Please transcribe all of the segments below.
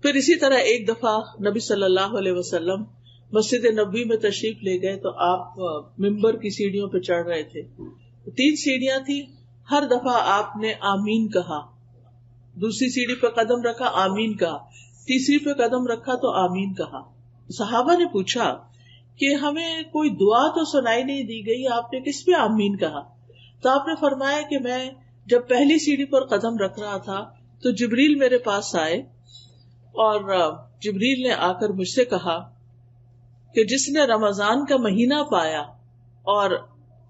پھر اسی طرح ایک دفعہ نبی صلی اللہ علیہ وسلم مسجد نبوی میں تشریف لے گئے تو آپ ممبر کی سیڑھیوں پہ چڑھ رہے تھے. 3 سیڑھیاں تھی. ہر دفعہ آپ نے آمین کہا. دوسری سیڑھی پہ قدم رکھا, آمین کہا. تیسری پہ قدم رکھا تو آمین کہا. صحابہ نے پوچھا کہ ہمیں کوئی دعا تو سنائی نہیں دی گئی, آپ نے کس پہ آمین کہا؟ تو آپ نے فرمایا کہ میں جب پہلی سیڑھی پر قدم رکھ رہا تھا تو جبریل میرے پاس آئے اور جبریل نے آ کر مجھ سے کہا کہ جس نے رمضان کا مہینہ پایا اور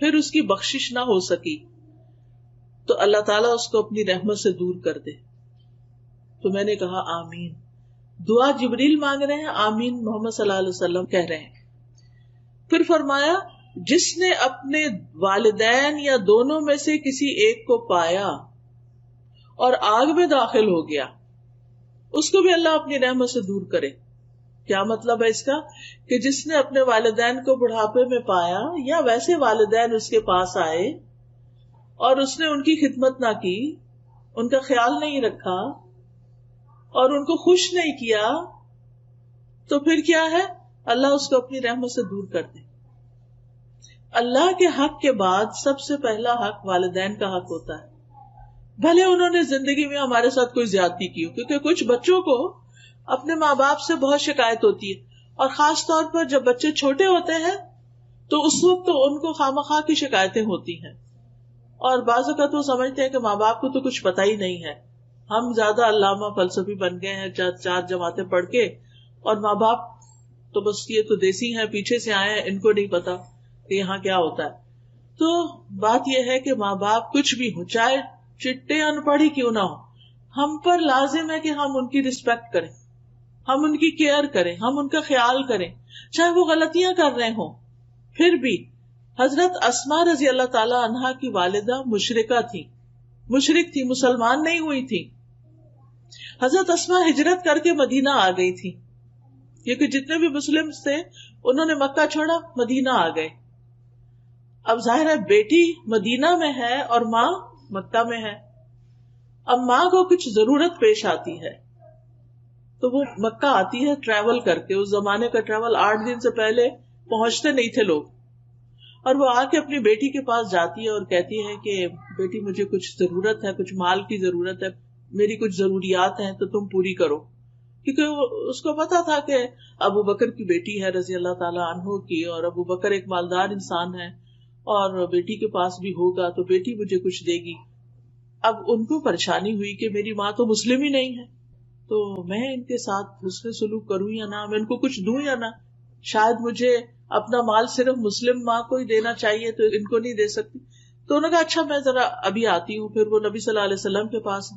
پھر اس کی بخشش نہ ہو سکی تو اللہ تعالیٰ اس کو اپنی رحمت سے دور کر دے. تو میں نے کہا آمین. دعا جبریل مانگ رہے ہیں, آمین محمد صلی اللہ علیہ وسلم کہہ رہے ہیں. پھر فرمایا جس نے اپنے والدین یا دونوں میں سے کسی ایک کو پایا اور آگ میں داخل ہو گیا, اس کو بھی اللہ اپنی رحمت سے دور کرے. کیا مطلب ہے اس کا؟ کہ جس نے اپنے والدین کو بڑھاپے میں پایا یا ویسے والدین اس کے پاس آئے اور اس نے ان کی خدمت نہ کی, ان کا خیال نہیں رکھا اور ان کو خوش نہیں کیا, تو پھر کیا ہے؟ اللہ اس کو اپنی رحمت سے دور کر دے. اللہ کے حق کے بعد سب سے پہلا حق والدین کا حق ہوتا ہے, بھلے انہوں نے زندگی میں ہمارے ساتھ کوئی زیادتی کی ہو. کیونکہ کچھ بچوں کو اپنے ماں باپ سے بہت شکایت ہوتی ہے, اور خاص طور پر جب بچے چھوٹے ہوتے ہیں تو اس وقت تو ان کو خامخواہ کی شکایتیں ہوتی ہیں, اور بعض اوقات وہ سمجھتے ہیں کہ ماں باپ کو تو کچھ پتہ ہی نہیں ہے, ہم زیادہ علامہ فلسفی بن گئے ہیں 4 جماعتیں پڑھ کے, اور ماں باپ تو بس یہ تو دیسی ہیں, پیچھے سے آئے ہیں, ان کو نہیں پتا کہ یہاں کیا ہوتا ہے. تو بات یہ ہے کہ ماں باپ کچھ بھی ہو, چاہے چٹے ان پڑھی کیوں نہ ہو, ہم پر لازم ہے کہ ہم ان کی رسپیکٹ کریں, ہم ان کی کیئر کریں, ہم ان کا خیال کریں, چاہے وہ غلطیاں کر رہے ہوں. پھر بھی حضرت اسماء رضی اللہ تعالی عنہا کی والدہ مشرکہ تھی, مشرک تھی, مسلمان نہیں ہوئی تھی. حضرت اسماء ہجرت کر کے مدینہ آ گئی تھی, کیونکہ جتنے بھی مسلم تھے انہوں نے مکہ چھوڑا, مدینہ آ گئے. اب ظاہر ہے بیٹی مدینہ میں ہے اور ماں مکہ میں ہے. اب ماں کو کچھ ضرورت پیش آتی ہے تو وہ مکہ آتی ہے ٹریول کر کے. اس زمانے کا ٹریول 8 دن سے پہلے پہنچتے نہیں تھے لوگ, اور وہ آ کے اپنی بیٹی کے پاس جاتی ہے اور کہتی ہے کہ بیٹی مجھے کچھ ضرورت ہے, کچھ مال کی ضرورت ہے, میری کچھ ضروریات ہیں تو تم پوری کرو. کیونکہ اس کو پتا تھا کہ ابو بکر کی بیٹی ہے رضی اللہ تعالی عنہ کی, اور ابو بکر ایک مالدار انسان ہے, اور بیٹی کے پاس بھی ہوگا تو بیٹی مجھے کچھ دے گی. اب ان کو پریشانی ہوئی کہ میری ماں تو مسلم ہی نہیں ہے, تو میں ان کے ساتھ حسن سلوک کروں یا نہ, میں ان کو کچھ دوں یا نہ, شاید مجھے اپنا مال صرف مسلم ماں کو ہی دینا چاہیے تو ان کو نہیں دے سکتی. تو انہوں نے کہا اچھا میں ذرا ابھی آتی ہوں. پھر وہ نبی صلی اللہ علیہ وسلم کے پاس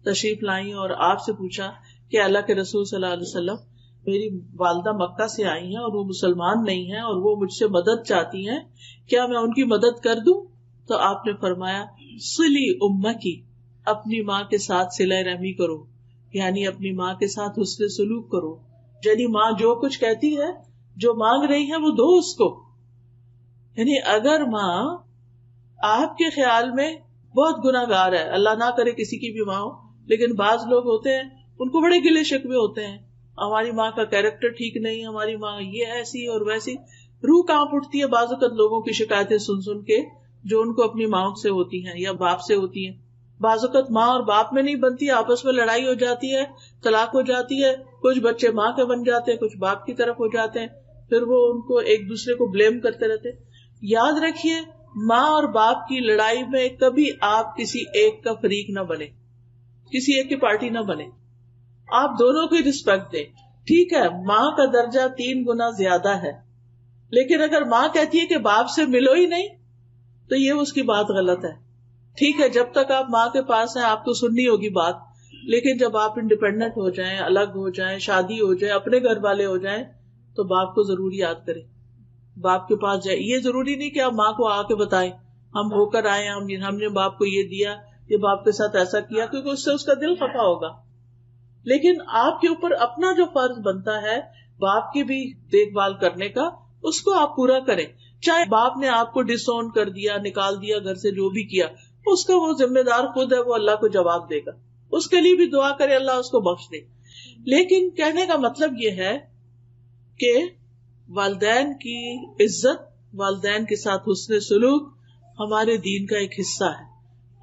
تشریف لائیں اور آپ سے پوچھا کہ اللہ کے رسول صلی اللہ علیہ وسلم, میری والدہ مکہ سے آئی ہیں اور وہ مسلمان نہیں ہیں اور وہ مجھ سے مدد چاہتی ہیں, کیا میں ان کی مدد کر دوں؟ تو آپ نے فرمایا صلی امکی, اپنی ماں کے ساتھ صلہ رحمی کرو, یعنی اپنی ماں کے ساتھ حسن سلوک کرو. یعنی ماں جو کچھ کہتی ہے, جو مانگ رہی ہے وہ دو اس کو. یعنی اگر ماں آپ کے خیال میں بہت گناہ گار ہے, اللہ نہ کرے کسی کی بھی ماں ہو, لیکن بعض لوگ ہوتے ہیں ان کو بڑے گلے شکوے ہوتے ہیں, ہماری ماں کا کیریکٹر ٹھیک نہیں, ہماری ماں یہ ایسی اور ویسی, روح کانپ اٹھتی ہے بعض اوقات لوگوں کی شکایتیں سن سن کے جو ان کو اپنی ماں سے ہوتی ہیں یا باپ سے ہوتی ہیں. بعض اوقات ماں اور باپ میں نہیں بنتی, آپس میں لڑائی ہو جاتی ہے, طلاق ہو جاتی ہے, کچھ بچے ماں کے بن جاتے ہیں, کچھ باپ کی طرف ہو جاتے ہیں, پھر وہ ان کو ایک دوسرے کو بلیم کرتے رہتے. یاد رکھیے ماں اور باپ کی لڑائی میں کبھی آپ کسی ایک کا فریق نہ بنے, کسی ایک کی پارٹی نہ بنے, آپ دونوں کو رسپیکٹ دیں. ٹھیک ہے ماں کا درجہ 3 گنا زیادہ ہے, لیکن اگر ماں کہتی ہے کہ باپ سے ملو ہی نہیں تو یہ اس کی بات غلط ہے. ٹھیک ہے جب تک آپ ماں کے پاس ہیں آپ کو سننی ہوگی بات, لیکن جب آپ انڈیپینڈنٹ ہو جائیں, الگ ہو جائیں, شادی ہو جائے, اپنے گھر والے ہو جائیں, تو باپ کو ضرور یاد کریں, باپ کے پاس جائیں. یہ ضروری نہیں کہ آپ ماں کو آ کے بتائیں ہم ہو کر آئے, ہم نے باپ کو یہ دیا, یہ باپ کے ساتھ ایسا کیا, کیونکہ اس سے اس کا دل خفا ہوگا. لیکن آپ کے اوپر اپنا جو فرض بنتا ہے باپ کی بھی دیکھ بھال کرنے کا, اس کو آپ پورا کریں. چاہے باپ نے آپ کو ڈس اون کر دیا, نکال دیا گھر سے, جو بھی کیا, اس کا وہ ذمہ دار خود ہے, وہ اللہ کو جواب دے گا. اس کے لیے بھی دعا کرے اللہ اس کو بخش دے. لیکن کہنے کا مطلب یہ ہے کہ والدین کی عزت، والدین کے ساتھ حسن سلوک ہمارے دین کا ایک حصہ ہے،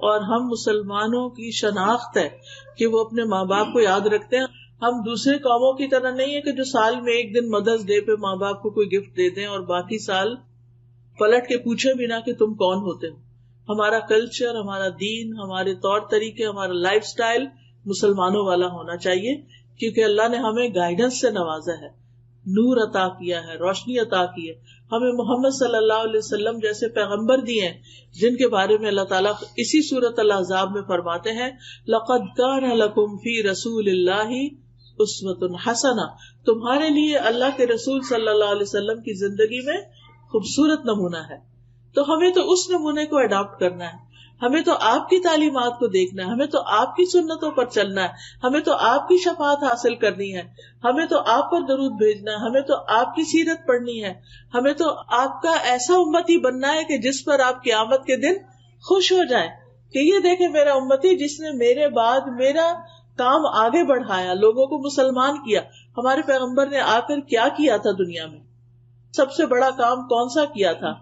اور ہم مسلمانوں کی شناخت ہے کہ وہ اپنے ماں باپ کو یاد رکھتے ہیں. ہم دوسرے قوموں کی طرح نہیں ہے کہ جو سال میں ایک دن مدرس ڈے پہ ماں باپ کو کوئی گفٹ دے دیں اور باقی سال پلٹ کے پوچھے بھی نہ کہ تم کون ہوتے ہو. ہمارا کلچر، ہمارا دین، ہمارے طور طریقے، ہمارا لائف سٹائل مسلمانوں والا ہونا چاہیے، کیونکہ اللہ نے ہمیں گائیڈنس سے نوازا ہے، نور عطا کیا ہے، روشنی عطا کی ہے. ہمیں محمد صلی اللہ علیہ وسلم جیسے پیغمبر دیے ہیں جن کے بارے میں اللہ تعالیٰ اسی سورۃ الاحزاب میں فرماتے ہیں لَقَدْ كَانَ لَكُمْ فِي رَسُولِ اللَّهِ أُسْوَةٌ حَسَنَةٌ، تمہارے لیے اللہ کے رسول صلی اللہ علیہ وسلم کی زندگی میں خوبصورت نمونہ ہے. تو ہمیں تو اس نمونے کو اڈاپٹ کرنا ہے، ہمیں تو آپ کی تعلیمات کو دیکھنا ہے، ہمیں تو آپ کی سنتوں پر چلنا ہے، ہمیں تو آپ کی شفاعت حاصل کرنی ہے، ہمیں تو آپ پر درود بھیجنا ہے، ہمیں تو آپ کی سیرت پڑھنی ہے، ہمیں تو آپ کا ایسا امتی بننا ہے کہ جس پر آپ قیامت کے دن خوش ہو جائیں کہ یہ دیکھیں میرا امتی جس نے میرے بعد میرا کام آگے بڑھایا، لوگوں کو مسلمان کیا. ہمارے پیغمبر نے آ کر کیا کیا تھا دنیا میں؟ سب سے بڑا کام کون سا کیا تھا؟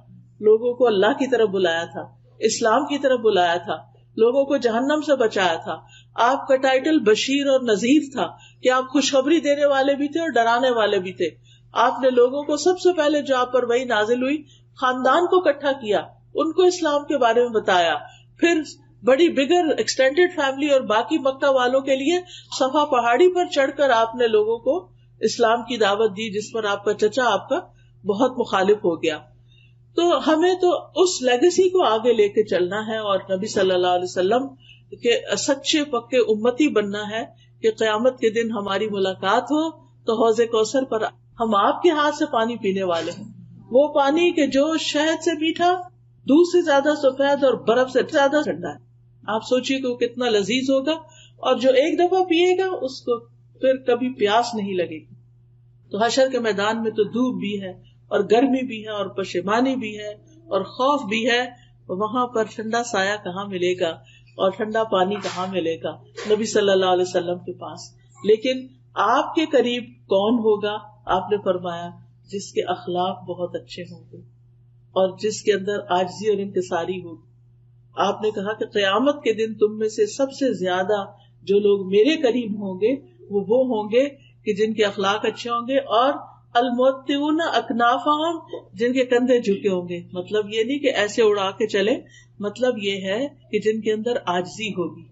لوگوں کو اللہ کی طرف بلایا تھا، اسلام کی طرف بلایا تھا، لوگوں کو جہنم سے بچایا تھا. آپ کا ٹائٹل بشیر اور نذیر تھا کہ آپ خوشخبری دینے والے بھی تھے اور ڈرانے والے بھی تھے. آپ نے لوگوں کو سب سے پہلے جو آپ پر وحی نازل ہوئی خاندان کو اکٹھا کیا، ان کو اسلام کے بارے میں بتایا، پھر بڑی بگر ایکسٹینڈیڈ فیملی اور باقی مکہ والوں کے لیے صفا پہاڑی پر چڑھ کر آپ نے لوگوں کو اسلام کی دعوت دی جس پر آپ کا چچا آپ کا بہت مخالف ہو گیا. تو ہمیں تو اس لیگیسی کو آگے لے کے چلنا ہے اور نبی صلی اللہ علیہ وسلم کے سچے پکے امتی بننا ہے کہ قیامت کے دن ہماری ملاقات ہو تو حوض کوثر پر ہم آپ کے ہاتھ سے پانی پینے والے ہیں، وہ پانی کہ جو شہد سے میٹھا، دودھ سے زیادہ سفید اور برف سے زیادہ ٹھنڈا ہے. آپ سوچیے کہ وہ کتنا لذیذ ہوگا، اور جو ایک دفعہ پیے گا اس کو پھر کبھی پیاس نہیں لگے گی. تو حشر کے میدان میں تو دھوپ بھی ہے اور گرمی بھی ہے اور پشیمانی بھی ہے اور خوف بھی ہے. وہاں پر ٹھنڈا سایہ کہاں ملے گا اور ٹھنڈا پانی کہاں ملے گا؟ نبی صلی اللہ علیہ وسلم کے پاس. لیکن آپ کے قریب کون ہوگا؟ آپ نے فرمایا جس کے اخلاق بہت اچھے ہوں گے اور جس کے اندر عاجزی اور انکساری ہوگی. آپ نے کہا کہ قیامت کے دن تم میں سے سب سے زیادہ جو لوگ میرے قریب ہوں گے وہ ہوں گے کہ جن کے اخلاق اچھے ہوں گے، اور الموتیون اکنافہم، جن کے کندھے جھکے ہوں گے. مطلب یہ نہیں کہ ایسے اڑا کے چلے، مطلب یہ ہے کہ جن کے اندر عاجزی ہوگی.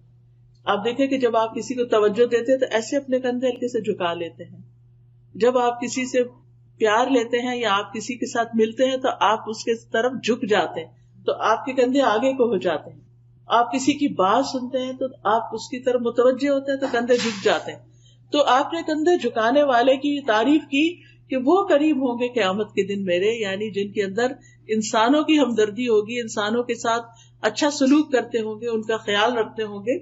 آپ دیکھیں کہ جب آپ کسی کو توجہ دیتے ہیں تو ایسے اپنے کندھے ہلکے سے جھکا لیتے ہیں. جب آپ کسی سے پیار لیتے ہیں یا آپ کسی کے ساتھ ملتے ہیں تو آپ اس کے طرف جھک جاتے ہیں، تو آپ کے کندھے آگے کو ہو جاتے ہیں. آپ کسی کی بات سنتے ہیں تو آپ اس کی طرف متوجہ ہوتے ہیں تو کندھے جھک جاتے ہیں. تو آپ نے کندھے جھکانے والے کی تعریف کی کہ وہ قریب ہوں گے قیامت کے دن میرے، یعنی جن کے اندر انسانوں کی ہمدردی ہوگی، انسانوں کے ساتھ اچھا سلوک کرتے ہوں گے، ان کا خیال رکھتے ہوں گے.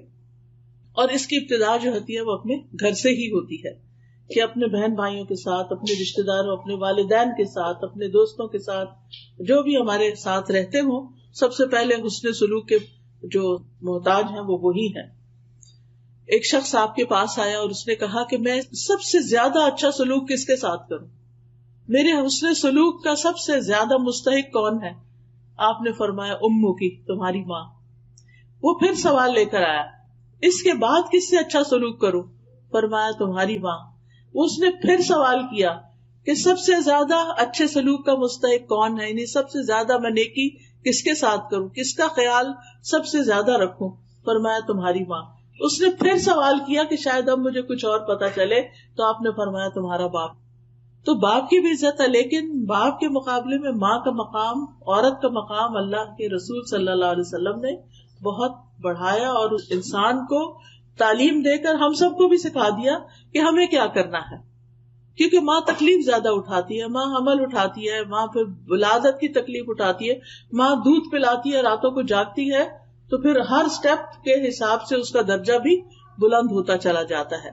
اور اس کی ابتدا جو ہوتی ہے وہ اپنے گھر سے ہی ہوتی ہے کہ اپنے بہن بھائیوں کے ساتھ، اپنے رشتے داروں، اپنے والدین کے ساتھ، اپنے دوستوں کے ساتھ، جو بھی ہمارے ساتھ رہتے ہوں، سب سے پہلے حسن سلوک کے جو محتاج ہیں وہ وہی ہیں. ایک شخص آپ کے پاس آیا اور اس نے کہا کہ میں سب سے زیادہ اچھا سلوک کس کے ساتھ کروں؟ میرے حسن سلوک کا سب سے زیادہ مستحق کون ہے؟ آپ نے فرمایا امو کی، تمہاری ماں. وہ پھر سوال لے کر آیا، اس کے بعد کس سے اچھا سلوک کروں؟ فرمایا تمہاری ماں. اس نے پھر سوال کیا کہ سب سے زیادہ اچھے سلوک کا مستحق کون ہے، یعنی سب سے زیادہ میں نیکی کس کے ساتھ کروں، کس کا خیال سب سے زیادہ رکھوں؟ فرمایا تمہاری ماں. اس نے پھر سوال کیا کہ شاید اب مجھے کچھ اور پتا چلے، تو آپ نے فرمایا تمہارا باپ. تو باپ کی بھی عزت ہے، لیکن باپ کے مقابلے میں ماں کا مقام، عورت کا مقام اللہ کے رسول صلی اللہ علیہ وسلم نے بہت بڑھایا، اور اس انسان کو تعلیم دے کر ہم سب کو بھی سکھا دیا کہ ہمیں کیا کرنا ہے. کیونکہ ماں تکلیف زیادہ اٹھاتی ہے، ماں حمل اٹھاتی ہے، ماں پھر ولادت کی تکلیف اٹھاتی ہے، ماں دودھ پلاتی ہے، راتوں کو جاگتی ہے، تو پھر ہر سٹیپ کے حساب سے اس کا درجہ بھی بلند ہوتا چلا جاتا ہے.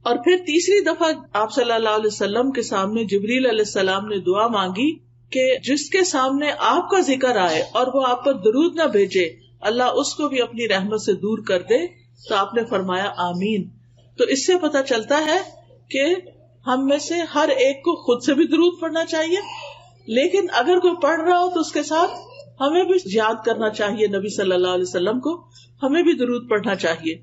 اور پھر تیسری دفعہ آپ صلی اللہ علیہ وسلم کے سامنے جبریل علیہ السلام نے دعا مانگی کہ جس کے سامنے آپ کا ذکر آئے اور وہ آپ پر درود نہ بھیجے، اللہ اس کو بھی اپنی رحمت سے دور کر دے. تو آپ نے فرمایا آمین. تو اس سے پتہ چلتا ہے کہ ہم میں سے ہر ایک کو خود سے بھی درود پڑھنا چاہیے، لیکن اگر کوئی پڑھ رہا ہو تو اس کے ساتھ ہمیں بھی یاد کرنا چاہیے نبی صلی اللہ علیہ وسلم کو، ہمیں بھی درود پڑھنا چاہیے.